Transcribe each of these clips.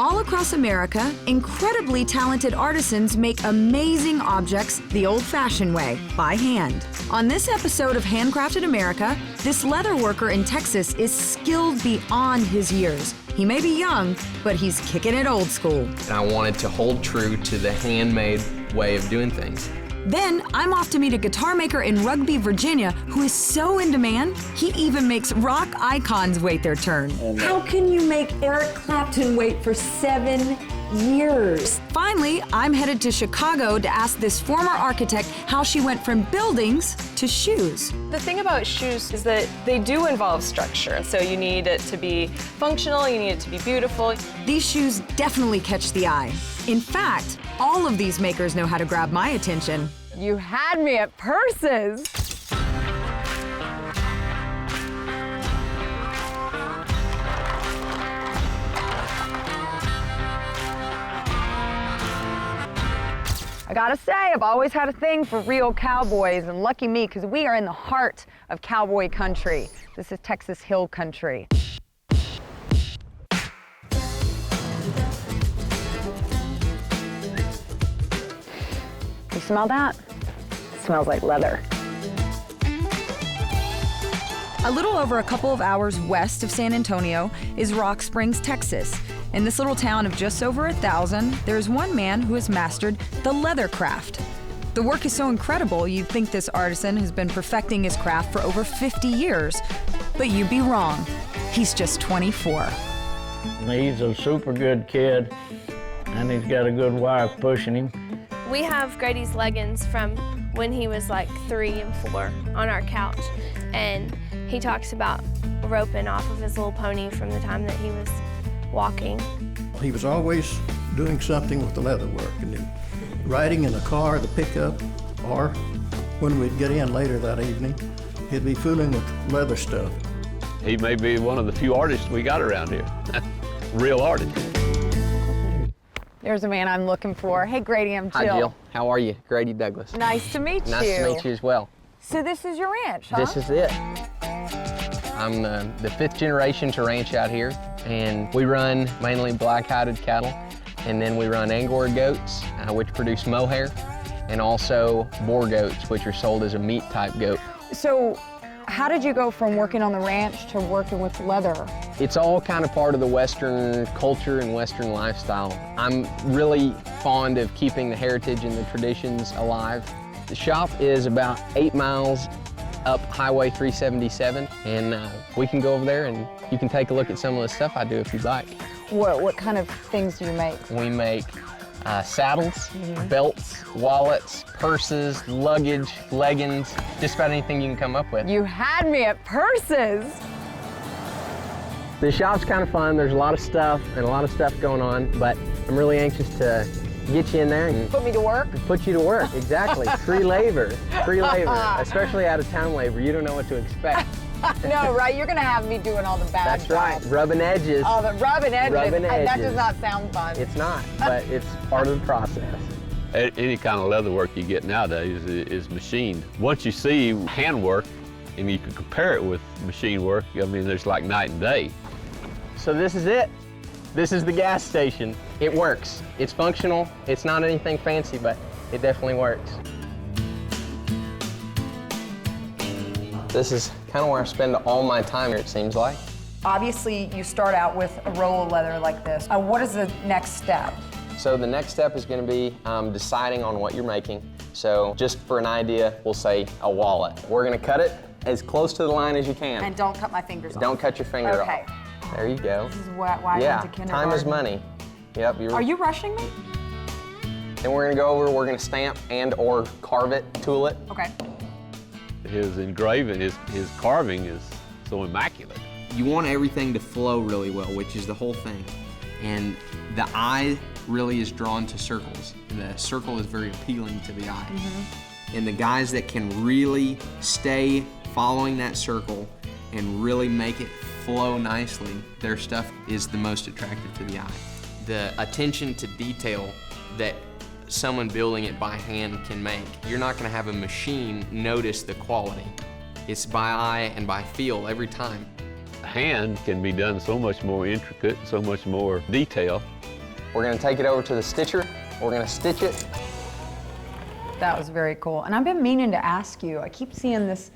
All across America, incredibly talented artisans make amazing objects the old-fashioned way, by hand. On this episode of Handcrafted America, this leather worker in Texas is skilled beyond his years. He may be young, but he's kicking it old school. And I wanted to hold true to the handmade way of doing things. Then I'm off to meet a guitar maker in Rugby, Virginia, who is so in demand, he even makes rock icons wait their turn. How can you make Eric Clapton wait for 7 years? Finally, I'm headed to Chicago to ask this former architect how she went from buildings to shoes. The thing about shoes is that they do involve structure. So you need it to be functional, you need it to be beautiful. These shoes definitely catch the eye. In fact, all of these makers know how to grab my attention. You had me at purses. I gotta say, I've always had a thing for real cowboys, and lucky me, because we are in the heart of cowboy country. This is Texas Hill Country. You smell that? It smells like leather. A little over a couple of hours west of San Antonio is Rock Springs, Texas. In this little town of just over 1,000, there is one man who has mastered the leather craft. The work is so incredible, you'd think this artisan has been perfecting his craft for over 50 years. But you'd be wrong. He's just 24. He's a super good kid, and he's got a good wife pushing him. We have Grady's leggings from when he was like 3 and 4 on our couch, and he talks about roping off of his little pony from the time that he was walking. He was always doing something with the leather work, and then riding in the car, the pickup, or when we'd get in later that evening, he'd be fooling with leather stuff. He may be one of the few artists we got around here. Real artist. There's a man I'm looking for. Hey, Grady, I'm Jill. Hi, Jill. How are you? Grady Douglas. Nice to meet you. Nice to meet you as well. So this is your ranch, huh? This is it. I'm the 5th generation to ranch out here, and we run mainly black-hided cattle, and then we run Angora goats, which produce mohair, and also boar goats, which are sold as a meat-type goat. So how did you go from working on the ranch to working with leather? It's all kind of part of the Western culture and Western lifestyle. I'm really fond of keeping the heritage and the traditions alive. The shop is about 8 miles up Highway 377, and we can go over there and you can take a look at some of the stuff I do if you'd like. What kind of things do you make? We make saddles, belts, wallets, purses, luggage, leggings, just about anything you can come up with. You had me at purses. The shop's kind of fun. There's a lot of stuff and a lot of stuff going on, but I'm really anxious to get you in there and Put me to work? put you to work. Exactly. Free labor, especially out-of-town labor. You don't know what to expect. No, right? You're gonna have me doing all the bad That's right. jobs. Rubbing edges. Oh, the rubbing edges. Rubbing That edges. does not sound fun. It's not, but it's part of the process. Any kind of leather work you get nowadays is machined. Once you see handwork and you can compare it with machine work, I mean, there's like night and day. So this is it. This is the gas station. It works. It's functional. It's not anything fancy, but it definitely works. This is kind of where I spend all my time here, it seems like. Obviously, you start out with a roll of leather like this. What is the next step? So the next step is going to be deciding on what you're making. So just for an idea, we'll say a wallet. We're going to cut it as close to the line as you can. And don't cut my fingers off. Don't cut your finger Okay. off. There you go. This is why I Yeah, went to kindergarten. time is money. Yep. Are you rushing me? Then we're going to go over, we're going to stamp and or carve it, tool it. Okay. His engraving, his carving is so immaculate. You want everything to flow really well, which is the whole thing. And the eye really is drawn to circles. The circle is very appealing to the eye. And the guys that can really stay following that circle and really make it flow nicely, their stuff is the most attractive to the eye. The attention to detail that someone building it by hand can make. You're not gonna have a machine notice the quality. It's by eye and by feel every time. Hand can be done so much more intricate, so much more detail We're gonna take it over to the stitcher. We're gonna stitch it. That was very cool. And I've been meaning to ask you, I keep seeing this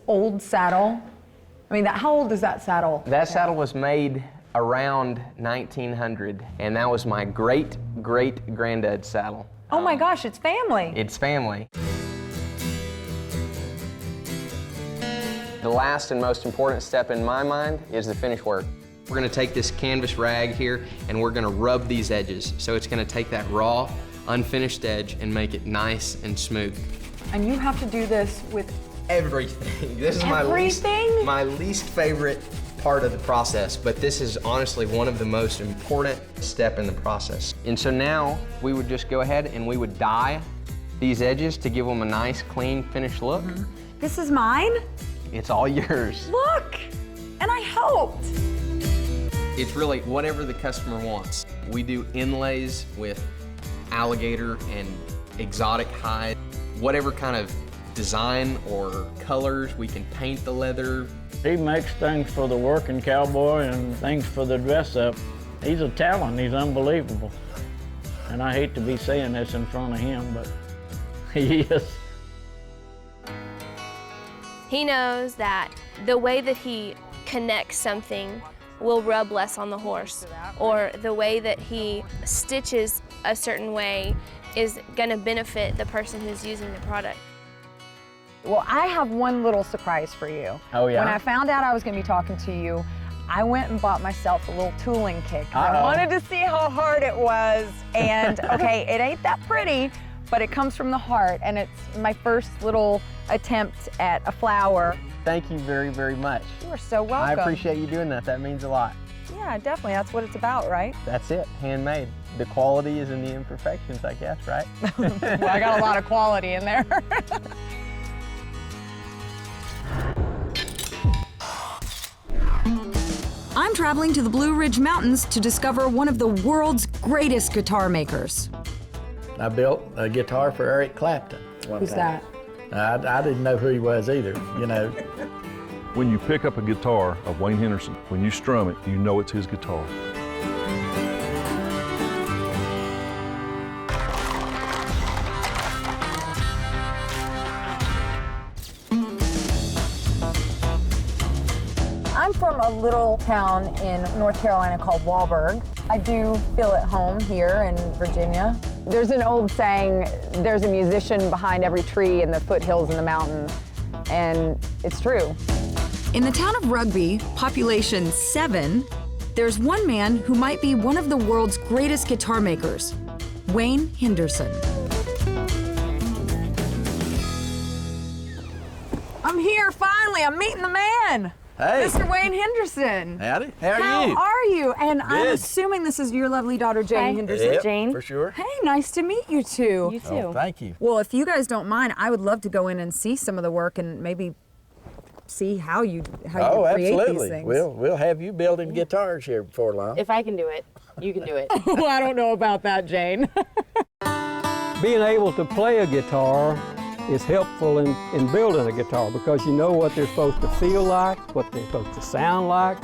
old saddle. I mean, how old is that saddle? That saddle was made around 1900, and that was my great-great-granddad's saddle. Oh my gosh, it's family. It's family. The last and most important step in my mind is the finish work. We're gonna take this canvas rag here and we're gonna rub these edges. So it's gonna take that raw, unfinished edge and make it nice and smooth. And you have to do this with Everything. This is everything? my least favorite part of the process, but this is honestly one of the most important step in the process. And so now we would just go ahead and we would dye these edges to give them a nice, clean, finished look. This is mine? It's all yours. Look! And I helped. It's really whatever the customer wants. We do inlays with alligator and exotic hide, whatever kind of design or colors. We can paint the leather. He makes things for the working cowboy and things for the dress up. He's a talent, he's unbelievable. And I hate to be saying this in front of him, but he is. He knows that the way that he connects something will rub less on the horse, or the way that he stitches a certain way is gonna benefit the person who's using the product. Well, I have one little surprise for you. Oh, yeah? When I found out I was gonna be talking to you, I went and bought myself a little tooling kit. I wanted to see how hard it was. And okay, it ain't that pretty, but it comes from the heart, and it's my first little attempt at a flower. Thank you very, very much. You are so welcome. I appreciate you doing that. That means a lot. Yeah, definitely. That's what it's about, right? That's it, handmade. The quality is in the imperfections, I guess, right? Well, I got a lot of quality in there. I'm traveling to the Blue Ridge Mountains to discover one of the world's greatest guitar makers. I built a guitar for Eric Clapton. Who's that? I didn't know who he was either, you know. When you pick up a guitar of Wayne Henderson, when you strum it, you know it's his guitar. I'm from a little town in North Carolina called Walburg. I do feel at home here in Virginia. There's an old saying, there's a musician behind every tree in the foothills in the mountain, and it's true. In the town of Rugby, population 7, there's one man who might be one of the world's greatest guitar makers, Wayne Henderson. I'm here finally, I'm meeting the man. Hey. Mr. Wayne Henderson. Howdy. How are you? How are you? And I'm Good. assuming this is your lovely daughter, Jane Henderson. Yep, Jane. for sure. Hey, nice to meet you two. You too. Oh, thank you. Well, if you guys don't mind, I would love to go in and see some of the work and maybe see how you create absolutely. these things. We'll have you building guitars here before long. If I can do it, you can do it. Well, I don't know about that, Jane. Being able to play a guitar is helpful in building a guitar because you know what they're supposed to feel like, what they're supposed to sound like.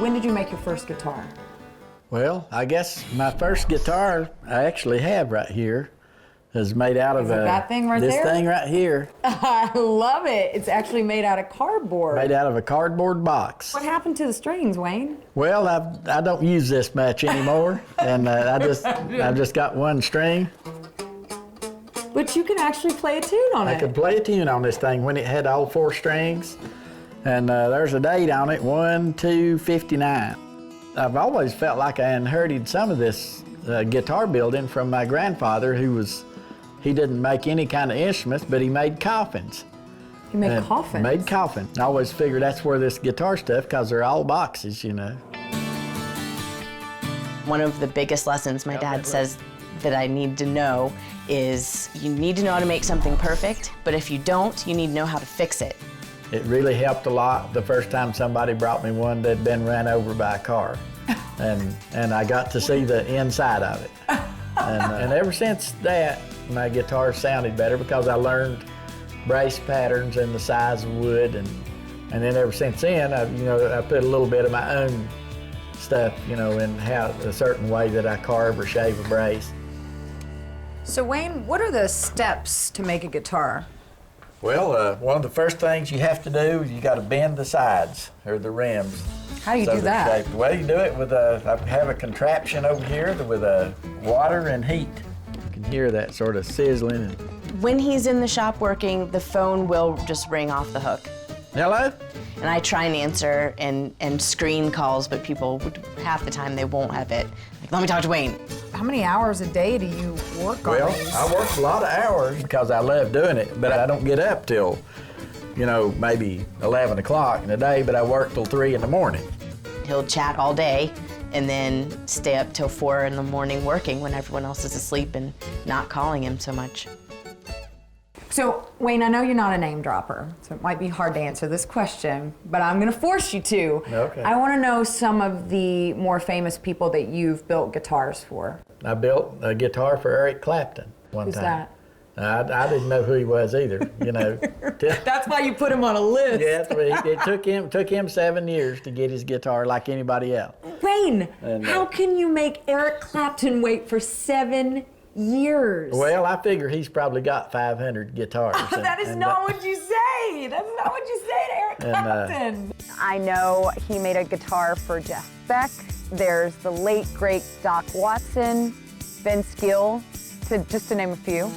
When did you make your first guitar? Well, I guess my first guitar I actually have right here is made out of that thing right this there? thing right here, I love it. It's actually made out of cardboard. made out of a cardboard box. What happened to the strings, Wayne? Well, I don't use this much anymore, and I've just got one string. But you can actually play a tune on I it. could play a tune on this thing when it had all 4 strings, and there's a date on it, 1/2/59. I've always felt like I inherited some of this guitar building from my grandfather, he didn't make any kind of instruments, but he made coffins. You made coffins? Made coffins. I always figured that's where this guitar stuff, because they're all boxes, you know. One of the biggest lessons my dad says that I need to know is you need to know how to make something perfect, but if you don't, you need to know how to fix it. It really helped a lot the first time somebody brought me one that had been ran over by a car. and I got to see the inside of it. And ever since that, my guitar sounded better because I learned brace patterns and the size of wood, and then ever since then, I put a little bit of my own stuff, you know, in how a certain way that I carve or shave a brace. So Wayne, what are the steps to make a guitar? Well, one of the first things you have to do is you got to bend the sides or the rims. How do you do they're that? shaped. Well, you do it with I have a contraption over here with water and heat. You can hear that sort of sizzling. When he's in the shop working, the phone will just ring off the hook. Hello? And I try and answer and screen calls, but people, half the time, they won't have it. Like, let me talk to Wayne. How many hours a day do you work on these? I work a lot of hours because I love doing it, but I don't get up till, you know, maybe 11 o'clock in the day, but I work till 3 in the morning. He'll chat all day and then stay up till 4 in the morning working when everyone else is asleep and not calling him so much. So, Wayne, I know you're not a name dropper, so it might be hard to answer this question, but I'm gonna force you to. Okay. I wanna know some of the more famous people that you've built guitars for. I built a guitar for Eric Clapton one Who's time. that? I didn't know who he was either, you know. That's why you put him on a list. Yeah, it took him 7 years to get his guitar like anybody else. Wayne, And, how can you make Eric Clapton wait for 7 years? Well, I figure he's probably got 500 guitars. That is not what you say. That's not what you say to Eric Clapton. I know he made a guitar for Jeff Beck. There's the late, great Doc Watson, Vince Gill, just to name a few.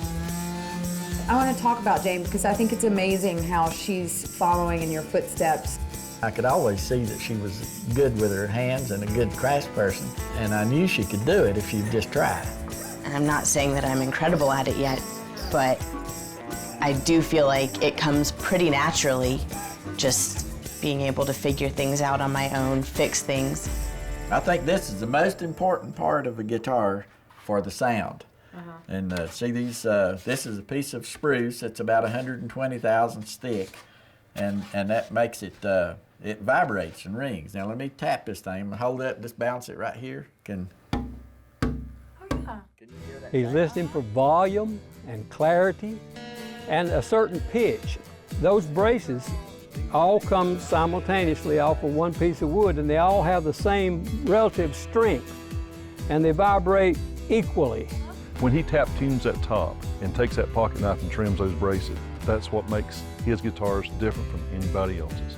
I want to talk about James because I think it's amazing how she's following in your footsteps. I could always see that she was good with her hands and a good craftsperson, and I knew she could do it if she'd just try. And I'm not saying that I'm incredible at it yet, but I do feel like it comes pretty naturally, just being able to figure things out on my own, fix things. I think this is the most important part of a guitar for the sound. And see these, this is a piece of spruce that's about 120 thousandths thick, and that makes it, it vibrates and rings. Now let me tap this thing, hold it, just bounce it right here. He's listening for volume and clarity and a certain pitch. Those braces all come simultaneously off of one piece of wood, and they all have the same relative strength, and they vibrate equally. When he tap tunes that top and takes that pocket knife and trims those braces, that's what makes his guitars different from anybody else's.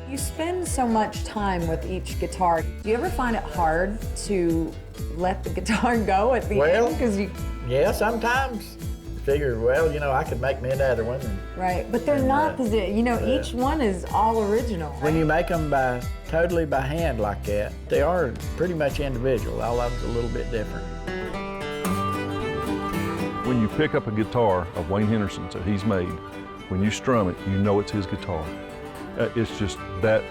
You spend so much time with each guitar. Do you ever find it hard to let the guitar go at the end? Because yeah, sometimes. Figure, well, you know, I could make me another one. Right, but they're not, you know, each one is all original. When you make them totally by hand like that, they are pretty much individual. All of them's a little bit different. When you pick up a guitar of Wayne Henderson's that he's made, when you strum it, you know it's his guitar. It's just that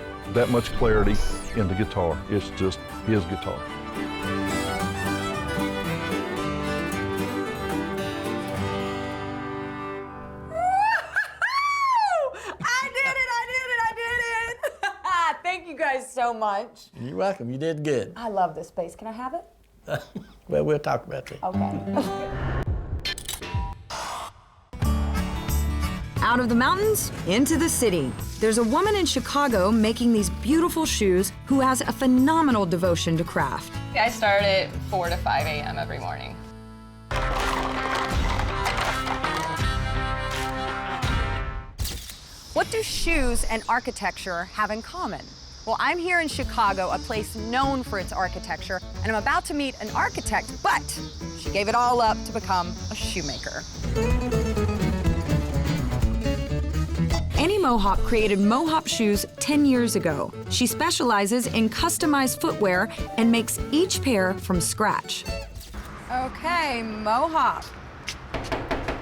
much clarity in the guitar. It's just his guitar. Thank you guys so much. You're welcome. You did good. I love this bass. Can I have it? Well, we'll talk about that. Okay. Out of the mountains, into the city. There's a woman in Chicago making these beautiful shoes who has a phenomenal devotion to craft. I start at 4 to 5 a.m. every morning. What do shoes and architecture have in common? Well, I'm here in Chicago, a place known for its architecture, and I'm about to meet an architect, but she gave it all up to become a shoemaker. Annie Mohop created Mohop shoes 10 years ago. She specializes in customized footwear and makes each pair from scratch. Okay, Mohop.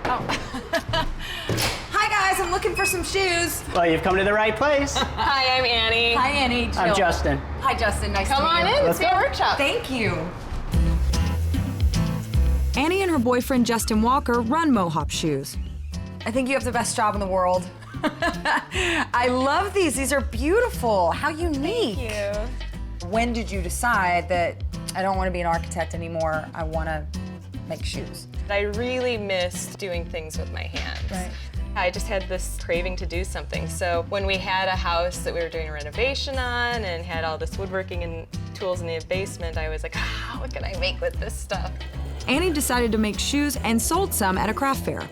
Oh. Hi guys, I'm looking for some shoes. Well, you've come to the right place. Hi, I'm Annie. Hi, Annie. I'm Justin. Hi, Justin. Nice Come to meet you. on in. Let's see our workshop. Thank you. Annie and her boyfriend Justin Walker run Mohop shoes. I think you have the best job in the world. I love these. These are beautiful. How unique. Thank you. When did you decide that I don't want to be an architect anymore, I want to make shoes? I really missed doing things with my hands. Right. I just had this craving to do something. So when we had a house that we were doing a renovation on and had all this woodworking and tools in the basement, I was like, what can I make with this stuff? Annie decided to make shoes and sold some at a craft fair.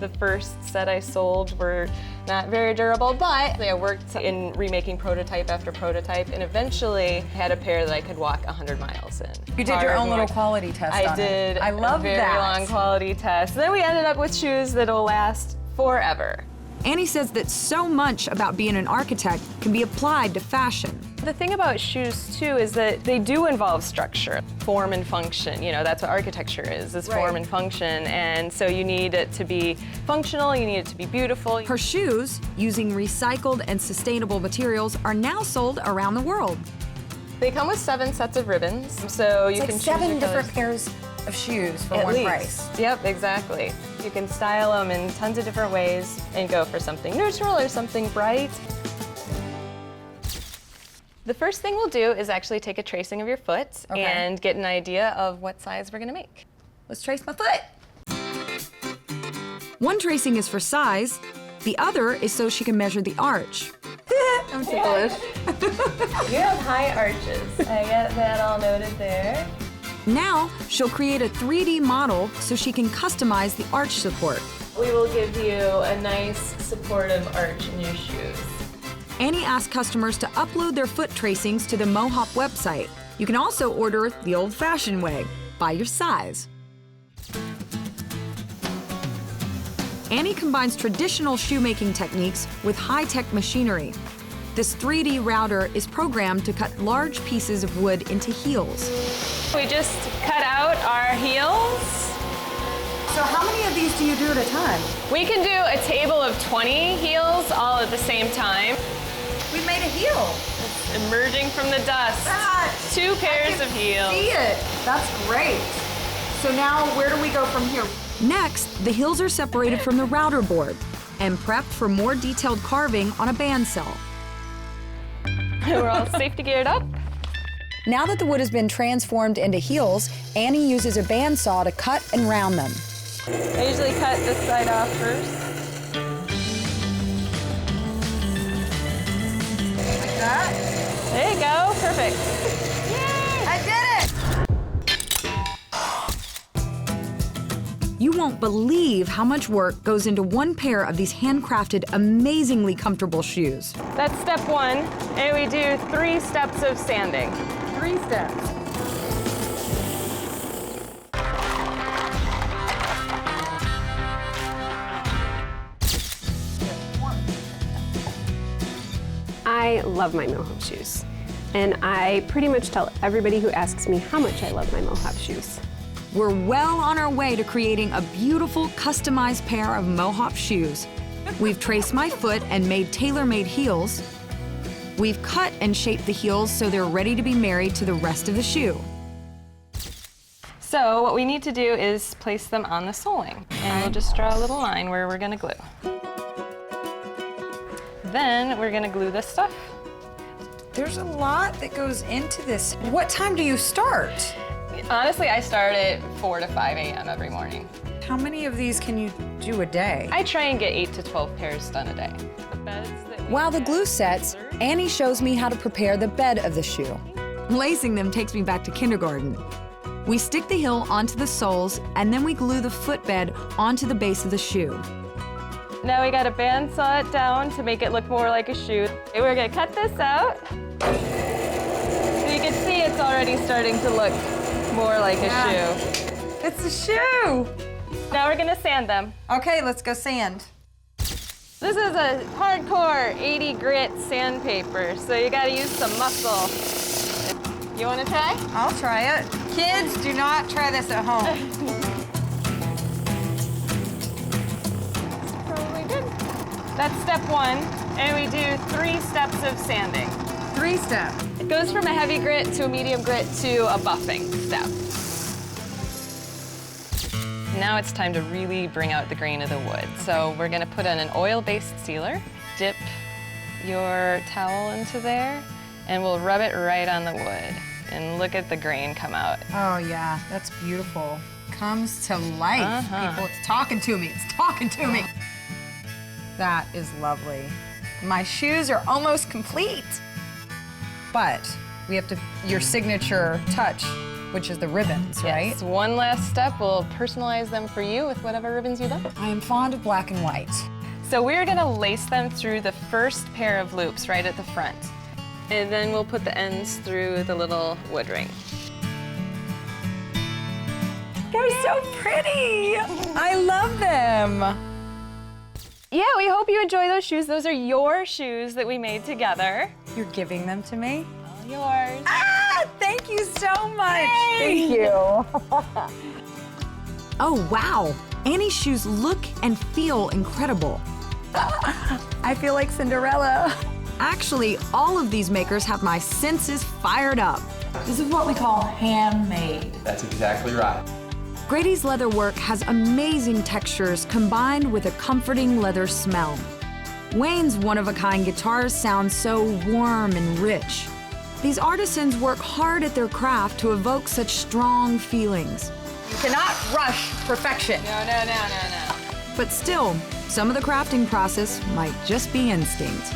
The first set I sold were not very durable, but I worked in remaking prototype after prototype and eventually had a pair that I could walk 100 miles in. You did your own little quality test on it. I did. I love a very that. long quality test. Then we ended up with shoes that'll last forever. Annie says that so much about being an architect can be applied to fashion. The thing about shoes too is that they do involve structure, form and function. You know, that's what architecture is form and function. And so you need it to be functional, you need it to be beautiful. Her shoes, using recycled and sustainable materials, are now sold around the world. They come with 7 sets of ribbons, so you can It's choose like 7 your different colors. pairs of shoes for At one least. price. Yep, exactly. You can style them in tons of different ways and go for something neutral or something bright. The first thing we'll do is actually take a tracing of your foot and get an idea of what size we're gonna make. Let's trace my foot. One tracing is for size, the other is so she can measure the arch. I'm ticklish. You have high arches. I get that all noted there. Now, she'll create a 3D model so she can customize the arch support. We will give you a nice supportive arch in your shoes. Annie asked customers to upload their foot tracings to the Mohop website. You can also order the old-fashioned way, by your size. Annie combines traditional shoemaking techniques with high-tech machinery. This 3D router is programmed to cut large pieces of wood into heels. We just cut out our heels. So how many of these do you do at a time? We can do a table of 20 heels all at the same time. We made a heel. It's emerging from the dust. 2 pairs of heels. See it. That's great. So now where do we go from here? Next, the heels are separated from the router board and prepped for more detailed carving on a bandsaw. We're all safety geared up. Now that the wood has been transformed into heels, Annie uses a bandsaw to cut and round them. I usually cut this side off first. Like that? There you go, perfect. Yay! I did it! You won't believe how much work goes into one pair of these handcrafted, amazingly comfortable shoes. That's step 1, and we do 3 steps of sanding. 3 steps. I love my Mohop shoes. And I pretty much tell everybody who asks me how much I love my Mohop shoes. We're well on our way to creating a beautiful, customized pair of Mohop shoes. We've traced my foot and made tailor-made heels. We've cut and shaped the heels so they're ready to be married to the rest of the shoe. So what we need to do is place them on the soling. And we'll just draw a little line where we're gonna glue. Then we're gonna glue this stuff. There's a lot that goes into this. What time do you start? Honestly, I start at 4 to 5 a.m. every morning. How many of these can you do a day? I try and get 8 to 12 pairs done a day. While the glue sets, Annie shows me how to prepare the bed of the shoe. Lacing them takes me back to kindergarten. We stick the heel onto the soles, and then we glue the footbed onto the base of the shoe. Now we gotta bandsaw it down to make it look more like a shoe. We're gonna cut this out. So you can see it's already starting to look more like a shoe. It's a shoe! Now we're gonna sand them. Okay, let's go sand. This is a hardcore 80 grit sandpaper, so you gotta use some muscle. You wanna try? I'll try it. Kids, do not try this at home. Probably good. That's step 1, and we do 3 steps of sanding. 3 steps. It goes from a heavy grit to a medium grit to a buffing step. Now it's time to really bring out the grain of the wood. So we're gonna put in an oil-based sealer, dip your towel into there, and we'll rub it right on the wood. And look at the grain come out. Oh yeah, that's beautiful. Comes to life, people. It's talking to me. It's talking to me. That is lovely. My shoes are almost complete. But we have to, your signature touch, which is the ribbons, right? Yes, one last step. We'll personalize them for you with whatever ribbons you like. I am fond of black and white. So we're gonna lace them through the first pair of loops right at the front. And then we'll put the ends through the little wood ring. They're so pretty. I love them. Yeah, we hope you enjoy those shoes. Those are your shoes that we made together. You're giving them to me? All yours. Ah, thank you so much. Yay! Thank you. Oh, wow. Annie's shoes look and feel incredible. I feel like Cinderella. Actually, all of these makers have my senses fired up. This is what we call handmade. That's exactly right. Grady's leather work has amazing textures combined with a comforting leather smell. Wayne's one-of-a-kind guitars sound so warm and rich. These artisans work hard at their craft to evoke such strong feelings. You cannot rush perfection. No. But still, some of the crafting process might just be instinct.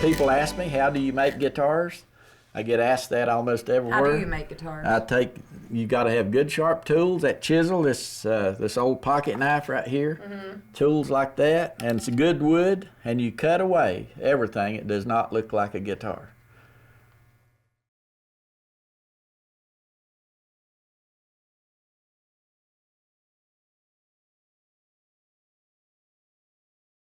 People ask me, how do you make guitars? I get asked that almost everywhere. How do you make guitars? You got to have good sharp tools. That chisel, this old pocket knife right here, tools like that, and it's good wood, and you cut away everything. It does not look like a guitar.